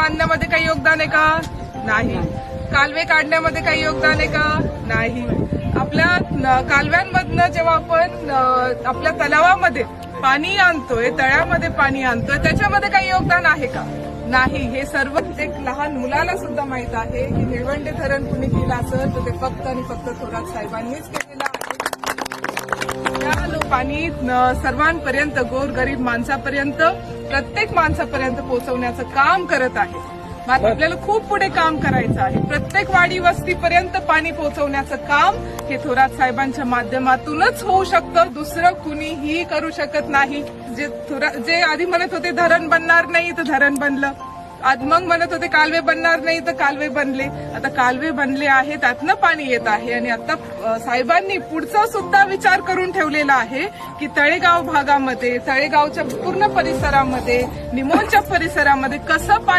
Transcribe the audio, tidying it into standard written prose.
बांधण्यामध्ये काही योगदान आहे का? नाही. कालवे काढण्यामध्ये काही योगदान आहे का? नाही. आपल्या कालव्यांमधनं जेव्हा आपण आपल्या तलावामध्ये पाणी आणतोय, तळ्यामध्ये पाणी आणतोय, त्याच्यामध्ये काही योगदान आहे का? नाही. हे सर्व एक लहान मुलाला सुद्धा माहित आहे की निळवंडे धरण कुणी केलं असेल तर ते फक्त आणि फक्त थोरात साहेबांनीच केलेलं आहे. या पाणी सर्वांपर्यंत, गोरगरीब माणसापर्यंत, प्रत्येक माणसापर्यंत पोहोचवण्याचं काम करत आहे. आपल्याला खूप पुढे काम करायचं आहे. प्रत्येक वाडी वस्तीपर्यंत पाणी पोहोचवण्याचं काम हे थोरात साहेबांच्या माध्यमातूनच होऊ शकतं. दुसरं कुणीही करू शकत नाही. जे आधी म्हणत होते धरण बनणार नाही तर धरण बनलं, आज मग म्हणत होते कालवे बनणार नाही तर कालवे बनले. आता कालवे बनले आहे, त्यातनं पाणी येत आहे. आणि आता साहेबांनी पुढचा सुद्धा विचार करून ठेवलेला आहे की तळेगाव भागामध्ये, तळेगावच्या पूर्ण परिसरामध्ये, निमोणच्या परिसरामध्ये कसं पाणी